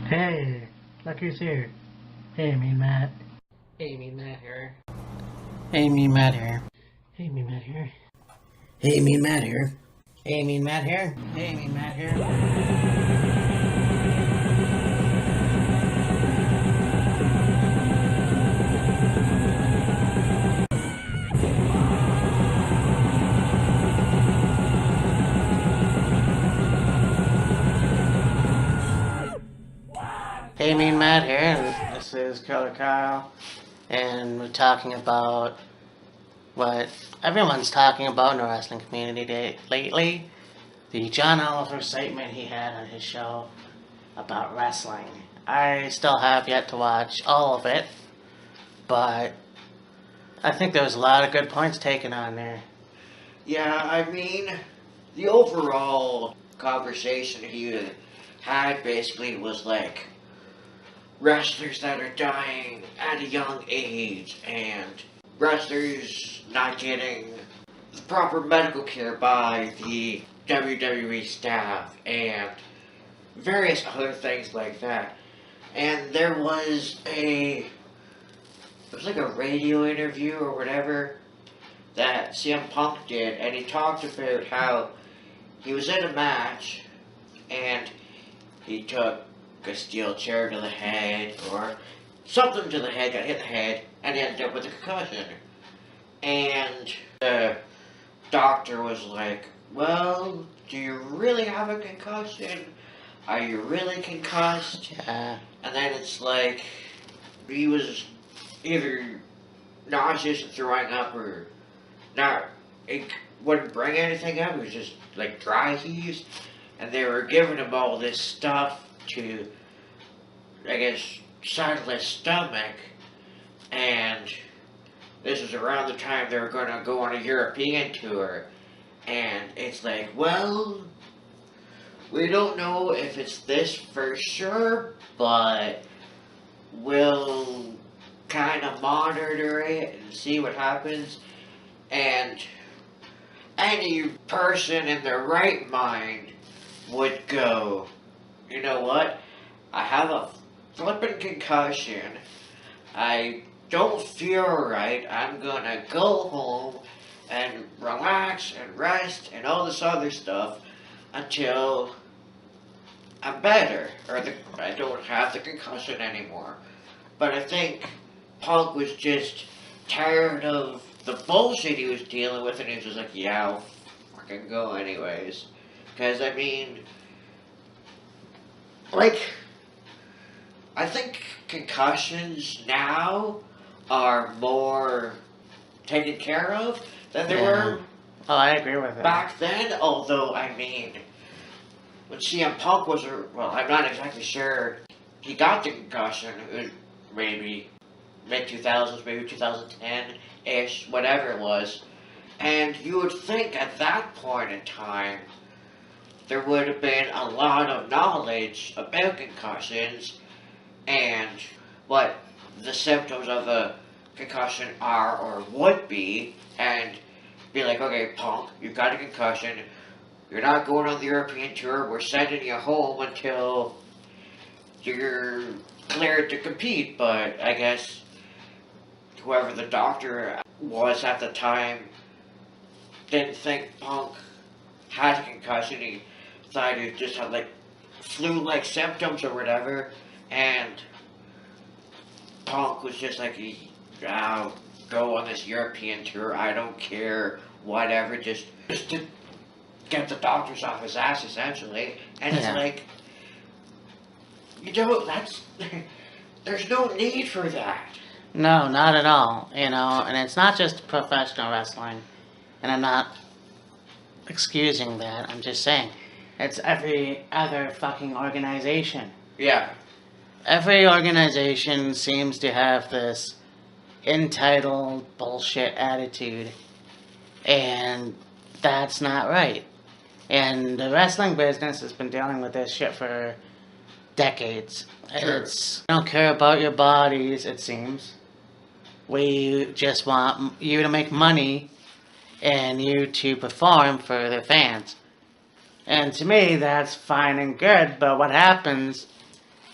Hey, look who's here. Hey, Mean Matt. Hey, Mean Matt here. Hey, Mean Matt here. Hey, Mean Matt here. Hey, Mean Matt here. Hey, Mean Matt here. Hey, Mean Matt here. Hey, Mean Matt here, and this is Killer Kyle, and we're talking about what everyone's talking about in the wrestling community lately, the John Oliver segment he had on his show about wrestling. I still have yet to watch all of it, but I think there was a lot of good points taken on there. Yeah, I mean, the overall conversation he had basically was like wrestlers that are dying at a young age and wrestlers not getting the proper medical care by the WWE staff and various other things like that. And there was it was like a radio interview or whatever that CM Punk did, and he talked about how he was in a match and he took a steel chair to the head or something to the head, got hit in the head, and ended up with a concussion. And the doctor was like, well, do you really have a concussion? Are you really concussed? Yeah. And then it's like, he was either nauseous and throwing up or not, it wouldn't bring anything up, it was just like dry heaves. And they were giving him all this stuff to, I guess, settle his stomach. And this was around the time they were going to go on a European tour. And it's like, well, we don't know if it's this for sure, but we'll kind of monitor it and see what happens. And any person in their right mind would go, you know what? I have a flippin' concussion. I don't feel right. I'm gonna go home and relax and rest and all this other stuff until I'm better or I don't have the concussion anymore. But I think Punk was just tired of the bullshit he was dealing with, and he was just like, yeah, I'll fucking go anyways. Because, I mean, like, I think concussions now are more taken care of than they were Oh, I agree with it. back then. Although, I mean, when CM Punk was, well, I'm not exactly sure he got the concussion. It was maybe mid-2000s, maybe 2010-ish, whatever it was. And you would think at that point in time, there would have been a lot of knowledge about concussions and what the symptoms of a concussion are or would be, and be like, okay, Punk, you've got a concussion, you're not going on the European tour, we're sending you home until you're cleared to compete. But I guess whoever the doctor was at the time didn't think Punk had a concussion. He thought he just had like flu-like symptoms or whatever, and Punk was just like, I'll go on this European tour, I don't care, whatever, just to get the doctors off his ass, essentially. And it's like, you know, there's no need for that. No, not at all. You know, and it's not just professional wrestling, and I'm not excusing that. I'm just saying, it's every other fucking organization. Yeah. Every organization seems to have this entitled bullshit attitude, and that's not right. And the wrestling business has been dealing with this shit for decades. Sure. It's, we don't care about your bodies, it seems. We just want you to make money and you to perform for the fans. And to me, that's fine and good, but what happens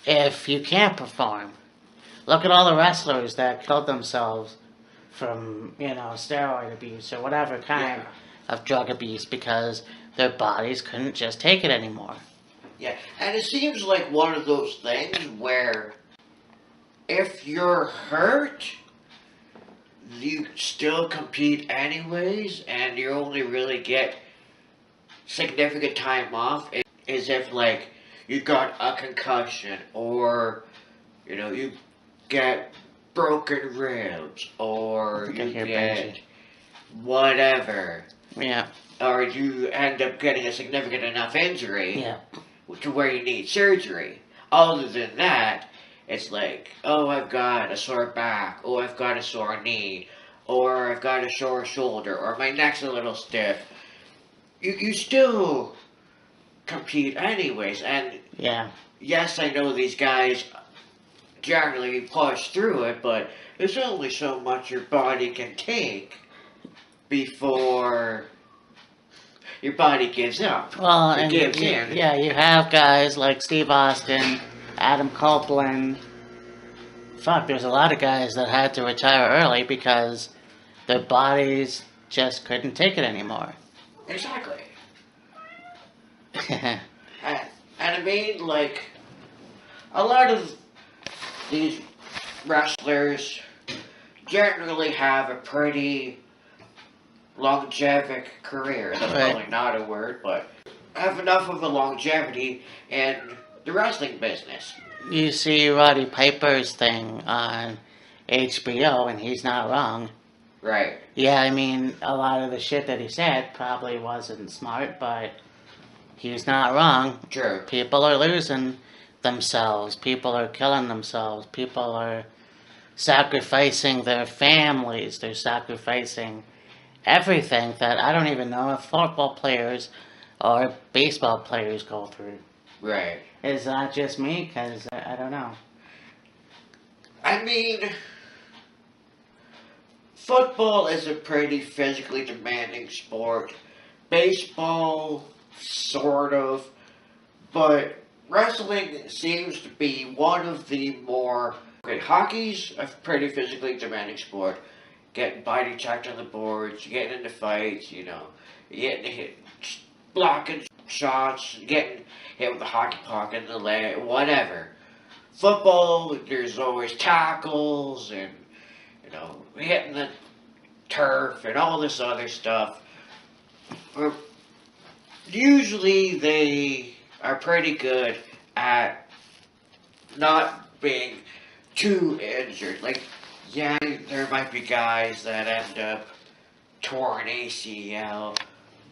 if you can't perform. Look at all the wrestlers that killed themselves from, steroid abuse or whatever kind of drug abuse because their bodies couldn't just take it anymore. Yeah, and it seems like one of those things where if you're hurt, you still compete anyways, and you only really get significant time off is if, like, you got a concussion, or, you get broken ribs, or you get whatever. Yeah. Or you end up getting a significant enough injury Yeah. to where you need surgery. Other than that, it's like, oh, I've got a sore back, oh, I've got a sore knee, or I've got a sore shoulder, or my neck's a little stiff. You still compete anyways, and yes, I know these guys generally push through it, but there's only so much your body can take before your body gives up. Well, it gives in. Yeah, you have guys like Steve Austin, Adam Copeland. Fuck, there's a lot of guys that had to retire early because their bodies just couldn't take it anymore. Exactly. and I mean, like, a lot of these wrestlers generally have a pretty longevic career. That's probably not a word, but have enough of a longevity in the wrestling business. You see Roddy Piper's thing on HBO, and he's not wrong. Right. Yeah, I mean, a lot of the shit that he said probably wasn't smart, but he's not wrong. True. People are losing themselves. People are killing themselves. People are sacrificing their families. They're sacrificing everything that I don't even know if football players or baseball players go through. Right. It's not just me, because I don't know. I mean, football is a pretty physically demanding sport. Baseball, sort of. But wrestling seems to be one of the more... Okay, hockey's a pretty physically demanding sport. Getting body checked on the boards, getting into fights, getting hit, blocking shots, getting hit with a hockey puck in the leg, whatever. Football, there's always tackles and, hitting the turf and all this other stuff. Usually they are pretty good at not being too injured. Like, yeah, there might be guys that end up torn ACL,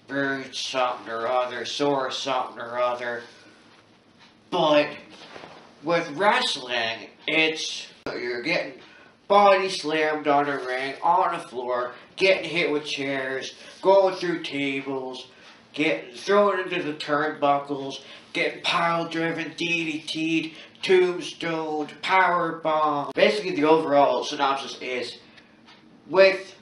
bruised something or other, sore something or other. But with wrestling, you're getting body slammed on a ring, on the floor, getting hit with chairs, going through tables, getting thrown into the turnbuckles, getting pile driven, DDT'd, tombstoned, power bomb. Basically, the overall synopsis is, with